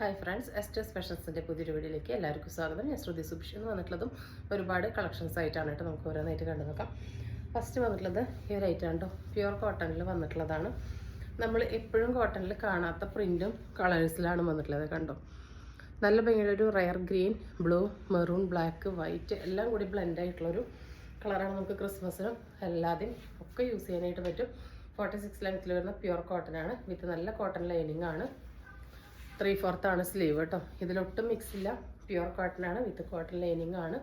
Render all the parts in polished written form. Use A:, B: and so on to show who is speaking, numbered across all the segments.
A: Hi friends, എസ്റ്റേഴ്സ് ഫാഷൻസിൻ്റെ പുതിയൊരു വീഡിയോയിലേക്ക് എല്ലാവർക്കും സ്വാഗതം. ഞാൻ ശ്രുതി സുഭിഷ് എന്ന് വന്നിട്ടുള്ളതും ഒരുപാട് കളക്ഷൻസ് ആയിട്ടാണ് കേട്ടോ. നമുക്ക് ഓരോന്നായിട്ട് കണ്ടു നോക്കാം. ഫസ്റ്റ് വന്നിട്ടുള്ളത് ഈ ഒരു ഐറ്റം കേട്ടോ, പ്യുവർ കോട്ടണിൽ വന്നിട്ടുള്ളതാണ്. നമ്മൾ എപ്പോഴും കോട്ടണിൽ കാണാത്ത പ്രിൻറ്റും കളേഴ്സിലാണ് വന്നിട്ടുള്ളത്. കണ്ടോ, നല്ല ഭംഗിയുള്ള ഒരു rare green, blue, maroon, black, white എല്ലാം കൂടി ബ്ലെൻഡ് ആയിട്ടുള്ളൊരു കളറാണ്. നമുക്ക് ക്രിസ്മസിനും എല്ലാതും ഒക്കെ യൂസ് ചെയ്യാനായിട്ട് പറ്റും. 46 ലെങ്ത്തിൽ വരുന്ന പ്യുവർ കോട്ടൺ ആണ്, വിത്ത് നല്ല കോട്ടൺ ലൈനിങ് ആണ്. 3/4 ആണ് സ്ലീവ് കേട്ടോ. ഇതിലൊട്ടും മിക്സ് ഇല്ല, പ്യുവർ കോട്ടൺ ആണ്, വിത്ത് കോട്ടൺ ലൈനിങ് ആണ്.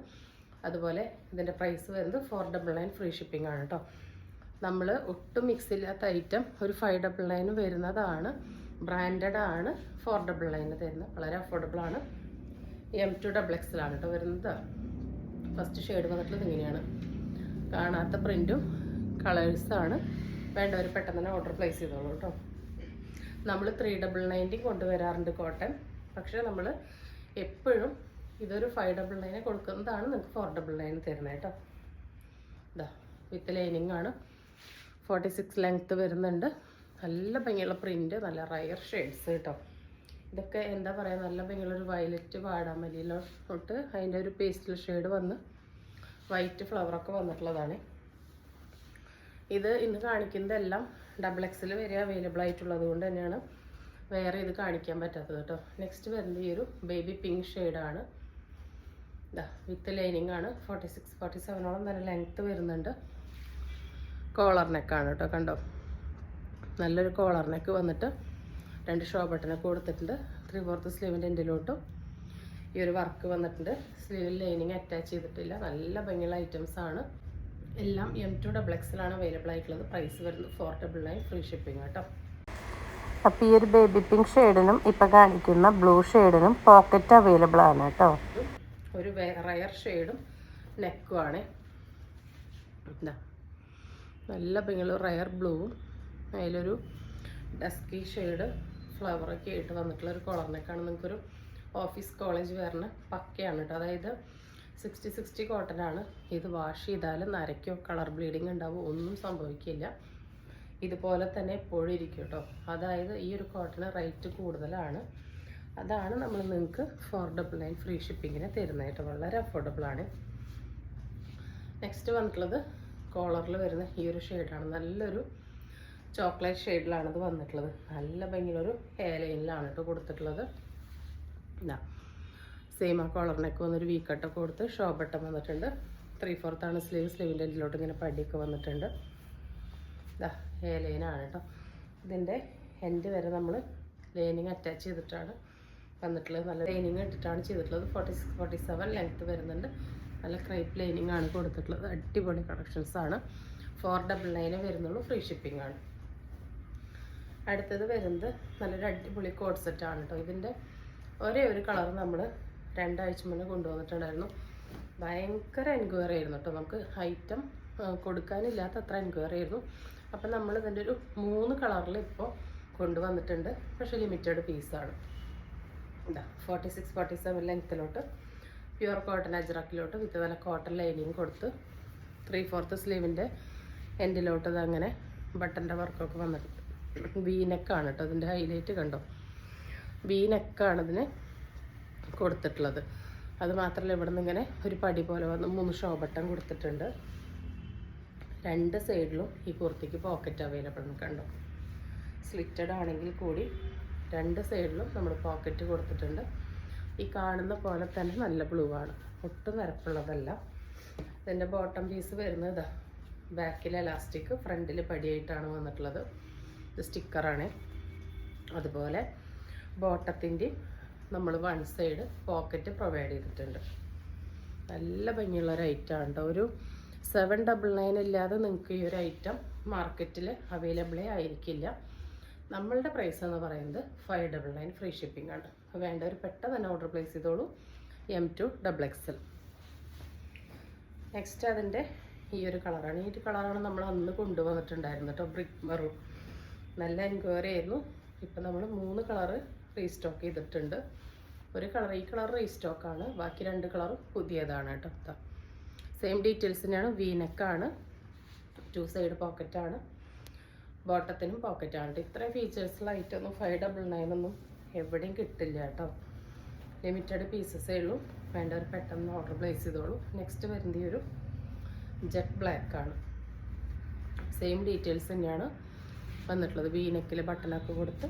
A: അതുപോലെ ഇതിൻ്റെ പ്രൈസ് വരുന്നത് 499 ഫ്രീ ഷിപ്പിംഗ് ആണ് കേട്ടോ. നമ്മൾ ഒട്ടും മിക്സ് ഇല്ലാത്ത ഐറ്റം ഒരു 599 വരുന്നതാണ്. ബ്രാൻഡഡ് ആണ്. 499 തരുന്നത് വളരെ അഫോർഡബിൾ ആണ്. M2XX ആണ് കേട്ടോ വരുന്നത്. ഫസ്റ്റ് ഷെയ്ഡ് വന്നിട്ടുള്ളത് ഇങ്ങനെയാണ്. കാണാത്ത പ്രിൻറ്റും കളേഴ്സാണ്. വേണ്ടവർ പെട്ടെന്ന് തന്നെ ഓർഡർ പ്ലേസ് ചെയ്തോളൂ കേട്ടോ. നമ്മൾ 399 കൊണ്ടുവരാറുണ്ട് കോട്ടൺ, പക്ഷേ നമ്മൾ എപ്പോഴും ഇതൊരു 599 കൊടുക്കുന്നതാണ് നിങ്ങൾക്ക് 499 തരുന്നത് കേട്ടോ. ഇതാ വിത്ത് ലൈനിങ് ആണ്. 46 ലെങ്ത്ത് വരുന്നുണ്ട്. നല്ല ഭംഗിയുള്ള പ്രിൻറ്റ്, നല്ല റയർ ഷെയ്ഡ്സ് കേട്ടോ. ഇതൊക്കെ എന്താ പറയുക, നല്ല ഭംഗിയുള്ളൊരു വയലറ്റ് വാടാമല്ലിയിലോട്ട് അതിൻ്റെ ഒരു പേസ്റ്റൽ ഷെയ്ഡ് വന്ന് വൈറ്റ് ഫ്ലവറൊക്കെ വന്നിട്ടുള്ളതാണ്. ഇത് ഇന്ന് കാണിക്കുന്നതെല്ലാം XXL വരെ അവൈലബിൾ ആയിട്ടുള്ളത് കൊണ്ട് തന്നെയാണ് വേറെ ഇത് കാണിക്കാൻ പറ്റാത്തത് കേട്ടോ. നെക്സ്റ്റ് വരുന്നത് ഈ ഒരു ബേബി പിങ്ക് ഷെയ്ഡാണ്. ഇതാ വിത്ത് ലൈനിങ് ആണ്. 46-47ഓളം നല്ല ലെങ്ത്ത് വരുന്നുണ്ട്. കോളർ നെക്കാണ് കേട്ടോ. കണ്ടോ, നല്ലൊരു കോളർ നെക്ക് വന്നിട്ട് 2 ഷോ ബട്ടനൊക്കെ കൊടുത്തിട്ടുണ്ട്. 3/4 സ്ലീവിൻ്റെ എൻഡിലോട്ടും ഈ ഒരു വർക്ക് വന്നിട്ടുണ്ട്. സ്ലീവിൽ ലൈനിങ് അറ്റാച്ച് ചെയ്തിട്ടില്ല. നല്ല ഭംഗിയുള്ള ഐറ്റംസ് ആണ്. എല്ലാം M2XX ആണ് അവൈലബിൾ ആയിട്ടുള്ളത്. പ്രൈസ് വരുന്നത് 499 ഫ്രീ ഷിപ്പിംഗ് കേട്ടോ.
B: അപ്പോൾ ഈ ഒരു ബേബി പിങ്ക് ഷെയ്ഡിനും ഇപ്പം കാണിക്കുന്ന ബ്ലൂ ഷെയ്ഡിനും പോക്കറ്റ് അവൈലബിൾ ആണ് കേട്ടോ.
A: ഒരു റയർ ഷെയ്ഡും നെക്കും ആണ്. നല്ല ഭംഗിയുള്ള റയർ ബ്ലൂവും അതിലൊരു ഡസ്കി ഷെയ്ഡ് ഫ്ലവറൊക്കെ ആയിട്ട് വന്നിട്ടുള്ള ഒരു കോളർ നെക്കാണ്. നിങ്ങൾക്കൊരു ഓഫീസ് കോളേജ് വരുന്ന പക്കയാണ് കേട്ടോ. അതായത് 60 കോട്ടൺ ആണ്. ഇത് വാഷ് ചെയ്താലും നരയ്ക്കോ കളർ ബ്ലീഡിങ് ഉണ്ടാവും, ഒന്നും സംഭവിക്കില്ല. ഇതുപോലെ തന്നെ എപ്പോഴും ഇരിക്കും കേട്ടോ. അതായത് ഈ ഒരു കോട്ടണ് റേറ്റ് കൂടുതലാണ്. അതാണ് നമ്മൾ നിങ്ങൾക്ക് 499 ഫ്രീ ഷിപ്പിങ്ങിന് തരുന്നത് കേട്ടോ. വളരെ അഫോർഡബിൾ ആണ്. നെക്സ്റ്റ് വന്നിട്ടുള്ളത് കോളറിൽ വരുന്ന ഈ ഒരു ഷെയ്ഡാണ്. നല്ലൊരു ചോക്ലേറ്റ് ഷെയ്ഡിലാണ് ഇത് വന്നിട്ടുള്ളത്. നല്ല ഭംഗിയുള്ളൊരു ഹെയർ ലൈനിലാണ് കേട്ടോ കൊടുത്തിട്ടുള്ളത്. ഇതാ സെയിം ആ കോളർ നെക്ക് വന്നൊരു വി കട്ടൊക്കെ കൊടുത്ത് ഷോ ബട്ടൺ വന്നിട്ടുണ്ട്. 3/4 ആണ് സ്ലീവ്. സ്ലീവിൻ്റെ എൻഡിലോട്ട് ഇങ്ങനെ പടിയൊക്കെ വന്നിട്ടുണ്ട്. ഇതാ ഹെയർ ലൈനാണ് കേട്ടോ. ഇതിൻ്റെ എൻഡ് വരെ നമ്മൾ ലൈനിങ് അറ്റാച്ച് ചെയ്തിട്ടാണ് വന്നിട്ടുള്ളത്. നല്ല ലൈനിങ് ഇട്ടിട്ടാണ് ചെയ്തിട്ടുള്ളത്. 46-47 ലെങ്ത്ത് വരുന്നുണ്ട്. നല്ല ക്രൈപ്പ് ലൈനിങ് ആണ് കൊടുത്തിട്ടുള്ളത്. അടിപൊളി കളക്ഷൻസ് ആണ്. 499 വരുന്നുള്ളൂ. ഫ്രീ ഷിപ്പിംഗ് ആണ്. അടുത്തത് വരുന്നത് നല്ലൊരു അടിപൊളി കോഡ് സെറ്റാണ് കേട്ടോ. ഇതിൻ്റെ ഒരേ ഒരു കളർ നമ്മൾ 2 ആഴ്ച മുന്നേ കൊണ്ടുവന്നിട്ടുണ്ടായിരുന്നു. ഭയങ്കര എൻക്വയറി ആയിരുന്നു കേട്ടോ. നമുക്ക് ഐറ്റം കൊടുക്കാനില്ലാത്ത അത്ര എൻക്വയറി ആയിരുന്നു. അപ്പം നമ്മൾ ഇതിൻ്റെ ഒരു 3 കളറിൽ ഇപ്പോൾ കൊണ്ടുവന്നിട്ടുണ്ട്. പക്ഷേ ലിമിറ്റഡ് പീസാണ്. ഇതാ 46-47 ലെങ്ത്തിലോട്ട് പ്യുവർ കോട്ടൺ അജ്രക്കിലോട്ട് വിത്ത് നല്ല കോട്ടൺ ലൈനിങ് കൊടുത്ത് 3/4 സ്ലീവിൻ്റെ എൻഡിലോട്ട് ഇതങ്ങനെ ബട്ടൻ്റെ വർക്കൊക്കെ വന്നിട്ടുണ്ട്. വി നെക്കാണ് കേട്ടോ ഇതിൻ്റെ ഹൈലൈറ്റ്. കണ്ടോ, വി നെക്കാണ് ഇതിന് കൊടുത്തിട്ടുള്ളത്. അത് മാത്രമല്ല, ഇവിടെ നിന്ന് ഇങ്ങനെ ഒരു പടി പോലെ വന്ന് 3 ഷോ ബട്ടൺ കൊടുത്തിട്ടുണ്ട്. 2 സൈഡിലും ഈ കുർത്തിക്ക് പോക്കറ്റ് അവൈലബിൾ ആണ്. കണ്ടോ, സ്ലിറ്റഡ് ആണെങ്കിൽ കൂടി 2 സൈഡിലും നമ്മൾ പോക്കറ്റ് കൊടുത്തിട്ടുണ്ട്. ഈ കാണുന്ന പോലെ തന്നെ നല്ല ബ്ലൂ ആണ്, ഒട്ടും നിരപ്പുള്ളതല്ല. ഇതിൻ്റെ ബോട്ടം പീസ് വരുന്നത് ഇതാ ബാക്കിൽ എലാസ്റ്റിക്, ഫ്രണ്ടിൽ പടിയായിട്ടാണ് വന്നിട്ടുള്ളത്. ഇത് സ്റ്റിക്കറാണ്. അതുപോലെ ബോട്ടത്തിൻ്റെ നമ്മൾ 1 സൈഡ് പോക്കറ്റ് പ്രൊവൈഡ് ചെയ്തിട്ടുണ്ട്. നല്ല ഭംഗിയുള്ളൊരു ഐറ്റമാണ് കേട്ടോ. ഒരു 799 ഇല്ലാതെ നിങ്ങൾക്ക് ഈ ഒരു ഐറ്റം മാർക്കറ്റിൽ അവൈലബിളേ ആയിരിക്കില്ല. നമ്മളുടെ പ്രൈസ് എന്ന് പറയുന്നത് 599 ഫ്രീ ഷിപ്പിംഗ് ആണ്. വേണ്ടവർ പെട്ടെന്ന് തന്നെ ഓർഡർ പ്ലേസ് ചെയ്തോളൂ. M2XX. നെക്സ്റ്റ് അതിൻ്റെ ഈ ഒരു കളറാണ്. ഈ ഒരു കളറാണ് നമ്മൾ അന്ന് കൊണ്ടുവന്നിട്ടുണ്ടായിരുന്നു കേട്ടോ. Brick maroon. നല്ല എൻക്വയറി ആയിരുന്നു. ഇപ്പം നമ്മൾ 3 കളറ് റീസ്റ്റോക്ക് ചെയ്തിട്ടുണ്ട്. ഒരു കളർ, ഈ കളർ റീസ്റ്റോക്കാണ്. ബാക്കി 2 കളറും പുതിയതാണ് കേട്ടോ. സെയിം ഡീറ്റെയിൽസിനാണ്. വി നെക്കാണ്, 2 സൈഡ് പോക്കറ്റാണ്, ബോട്ടത്തിനും പോക്കറ്റാണ്. ഇത്രയും ഫീച്ചേഴ്സുള്ള ഐറ്റം ഒന്നും 599 ഒന്നും എവിടെയും കിട്ടില്ല കേട്ടോ. ലിമിറ്റഡ് പീസസേ ഉള്ളൂ. വേണ്ടവർ പെട്ടെന്ന് ഓർഡർ പ്ലേസ് ചെയ്തോളൂ. നെക്സ്റ്റ് വരുന്നത് ഈ ഒരു ജെറ്റ് ബ്ലാക്ക് ആണ്. സെയിം ഡീറ്റെയിൽസ് തന്നെയാണ് വന്നിട്ടുള്ളത്. വീനെക്കിൽ ബട്ടണൊക്കെ കൊടുത്ത്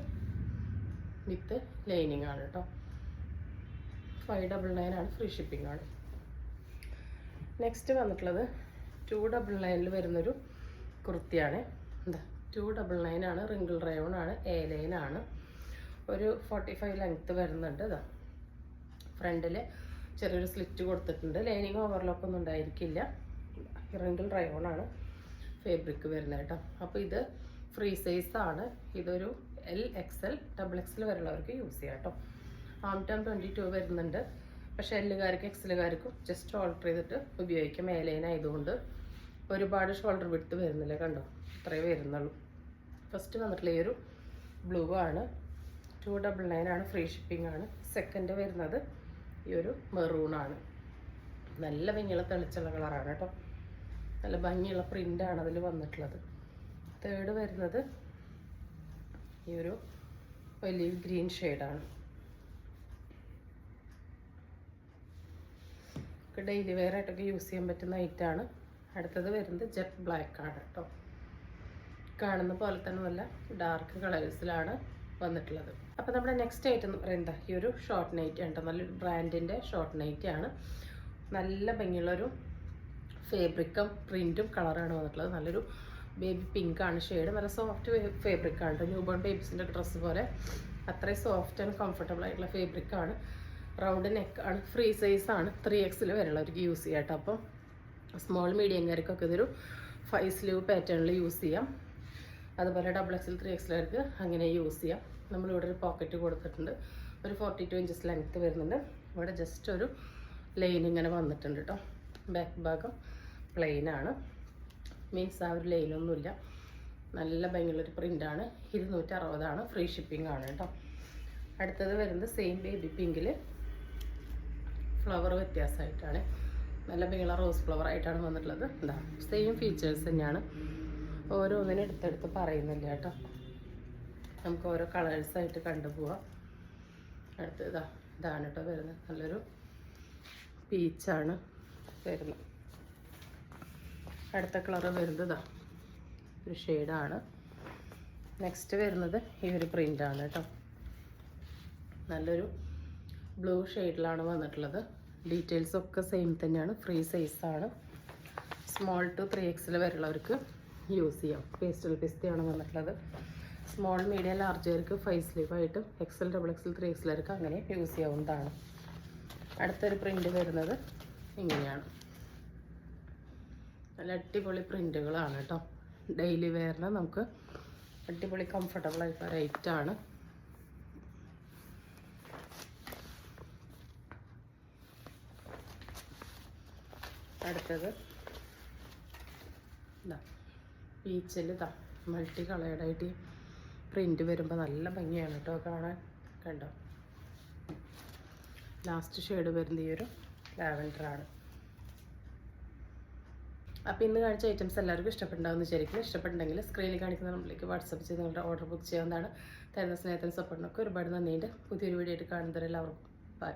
A: വിത്ത് ലൈനിങ് ആണ് കേട്ടോ. 599 ആണ്. ഫ്രീ ഷിപ്പിംഗ് ആണ്. നെക്സ്റ്റ് വന്നിട്ടുള്ളത് 299 വരുന്നൊരു കുർത്തിയാണ്. എന്താ 299 ആണ്. റിങ്കിൾ റയോൺ ആണ്. എ ലൈൻ ആണ്. ഒരു 45 ലെങ്ത്ത് വരുന്നുണ്ട്. ഇതാ ഫ്രണ്ടിൽ ചെറിയൊരു സ്ലിറ്റ് കൊടുത്തിട്ടുണ്ട്. ലൈനിങ് ഓവർലോക്ക് ഒന്നും ഉണ്ടായിരിക്കില്ല. റിങ്കിൾ റയോൺ ആണ് ഫേബ്രിക് വരുന്നത് കേട്ടോ. അപ്പോൾ ഇത് ഫ്രീ സൈസ് ആണ്. ഇതൊരു LXL XXL വരെയുള്ളവർക്ക് യൂസ് ചെയ്യാം കേട്ടോ. ആം ടൈം 22 വരുന്നുണ്ട്. പക്ഷേ എല്ലുകാർക്കും എക്സലുകാർക്കും ജസ്റ്റ് ഓൾട്ടർ ചെയ്തിട്ട് ഉപയോഗിക്കാം. മേലൈൻ ആയതുകൊണ്ട് ഒരുപാട് ഷോൾഡർ വിഡ്ത്ത് വരുന്നില്ല. കണ്ടോ, ഇത്രയേ വരുന്നുള്ളൂ. ഫസ്റ്റ് വന്നിട്ടുള്ള ഈ ഒരു ബ്ലൂ ആണ്. 299 ആണ്. ഫ്രീ ഷിപ്പിംഗ് ആണ്. സെക്കൻഡ് വരുന്നത് ഈ ഒരു മെറൂൺ ആണ്. നല്ല ഭംഗിയുള്ള തെളിച്ചുള്ള കളറാണ് കേട്ടോ. നല്ല ഭംഗിയുള്ള പ്രിൻ്റാണ് അതിൽ വന്നിട്ടുള്ളത്. തേർഡ് വരുന്നത് ഈ ഒരു വലിയ ഗ്രീൻ ഷെയ്ഡാണ്. ഡെയിലി വെയർ ആയിട്ടൊക്കെ യൂസ് ചെയ്യാൻ പറ്റുന്ന ഐറ്റാണ്. അടുത്തത് വരുന്നത് ജെറ്റ് ബ്ലാക്ക് ആണ് കേട്ടോ. കാണുന്ന പോലെ തന്നെ നല്ല ഡാർക്ക് കളേഴ്സിലാണ് വന്നിട്ടുള്ളത്. അപ്പോൾ നമ്മുടെ നെക്സ്റ്റ് ഐറ്റം എന്ന് പറയുന്നത് ഈ ഒരു ഷോർട്ട് നൈറ്റ് ആണ് കേട്ടോ. നല്ലൊരു ബ്രാൻഡിൻ്റെ ഷോർട്ട് നൈറ്റ് ആണ്. നല്ല ഭംഗിയുള്ളൊരു ഫേബ്രിക്കും പ്രിൻറ്റും കളറാണ് വന്നിട്ടുള്ളത്. നല്ലൊരു ബേബി പിങ്ക് ആണ് ഷെയ്ഡ്. നല്ല സോഫ്റ്റ് ഫേബ്രിക് ആണ് കേട്ടോ. ന്യൂ ബോൺ ബേബീസിൻ്റെ ഡ്രസ്സ് പോലെ അത്രയും സോഫ്റ്റ് ആൻഡ് കംഫർട്ടബിൾ ആയിട്ടുള്ള ഫേബ്രിക് ആണ്. റൗണ്ട് നെക്ക് ആണ്. ഫ്രീ സൈസ് ആണ്. 3XL വരെയുള്ളവർക്ക് യൂസ് ചെയ്യാം കേട്ടോ. അപ്പം സ്മോൾ മീഡിയംകാർക്കൊക്കെ ഇതൊരു 5 സ്ലീവ് പാറ്റേണിൽ യൂസ് ചെയ്യാം. അതുപോലെ XXL 3XLകാർക്ക് അങ്ങനെ യൂസ് ചെയ്യാം. നമ്മളിവിടെ ഒരു പോക്കറ്റ് കൊടുത്തിട്ടുണ്ട്. ഒരു 42 ഇഞ്ചസ് ലെങ്ത്ത് വരുന്നുണ്ട്. ഇവിടെ ജസ്റ്റ് ഒരു ലൈൻ ഇങ്ങനെ വന്നിട്ടുണ്ട് കേട്ടോ. ബാക്ക് ഭാഗം പ്ലെയിൻ ആണ്. മീൻസ് ആ ഒരു ലൈനൊന്നുമില്ല. നല്ല ഭംഗിയുള്ളൊരു പ്രിൻ്റാണ്. 260 ആണ്. ഫ്രീ ഷിപ്പിംഗ് ആണ് കേട്ടോ. അടുത്തത് വരുന്നത് സെയിം ബേബി പിങ്കിൽ ഫ്ലവർ വ്യത്യാസമായിട്ടാണ്. നല്ല ഭംഗിയുള്ള റോസ് ഫ്ലവർ ആയിട്ടാണ് വന്നിട്ടുള്ളത്. എന്താ സെയിം ഫീച്ചേഴ്സ് തന്നെയാണ്. ഓരോന്നിനും എടുത്തെടുത്ത് പറയുന്നില്ല കേട്ടോ. നമുക്ക് ഓരോ കളേഴ്സായിട്ട് കണ്ടുപോവാം. അടുത്ത് ഇതാണ് കേട്ടോ വരുന്നത്. നല്ലൊരു പീച്ചാണ് വരുന്നത്. അടുത്ത കളർ വരുന്നത് ഒരു ഷെയ്ഡാണ്. നെക്സ്റ്റ് വരുന്നത് ഈ ഒരു പ്രിൻ്റാണ് കേട്ടോ. നല്ലൊരു ബ്ലൂ ഷെയ്ഡിലാണ് വന്നിട്ടുള്ളത്. ഡീറ്റെയിൽസ് ഒക്കെ സെയിം തന്നെയാണ്. ഫ്രീ സൈസാണ്. സ്മോൾ ടു 3XL വരെയുള്ളവർക്ക് യൂസ് ചെയ്യാം. പേസ്റ്റൽ പിസ്തയാണ് വന്നിട്ടുള്ളത്. സ്മോൾ മീഡിയം ലാർജുകാർക്ക് 5 സ്ലീവായിട്ടും XL XXL 3XLകാർക്ക് അങ്ങനെ യൂസ് ചെയ്യാവുന്നതാണ്. അടുത്തൊരു പ്രിൻ്റ് വരുന്നത് ഇങ്ങനെയാണ്. നല്ല അടിപൊളി പ്രിൻ്റുകളാണ് കേട്ടോ. ഡെയിലി വെയറിന് നമുക്ക് അടിപൊളി കംഫർട്ടബിൾ ആയിട്ടുള്ള റേറ്റാണ്. അടുത്തത് പീച്ചിൽ മൾട്ടി കളേർഡായിട്ട് പ്രിൻ്റ് വരുമ്പോൾ നല്ല ഭംഗിയാണ് കേട്ടോ കാണാൻ. കണ്ടോ, ലാസ്റ്റ് ഷെയ്ഡ് വരുന്ന ഈ ഒരു ലാവൻഡറാണ്. അപ്പോൾ ഇന്ന് കാണിച്ച ഐറ്റംസ് എല്ലാവർക്കും ഇഷ്ടപ്പെട്ടുണ്ടാകുമെന്ന് വിചാരിക്കുന്നു. ഇഷ്ടപ്പെട്ടുണ്ടെങ്കിൽ സ്ക്രീനിൽ കാണിക്കുന്ന നമ്പറിലേക്ക് വാട്സപ്പ് ചെയ്ത് നിങ്ങളുടെ ഓർഡർ ബുക്ക് ചെയ്യാവുന്നതാണ്. തരുന്ന സ്നേഹത്തിന് സപ്പോർട്ടിനൊക്കെ ഒരുപാട് നന്ദിയുണ്ട്. പുതിയൊരു വീഡിയോ ആയിട്ട് കാണുന്നവരെല്ലാവർക്കും ബൈ.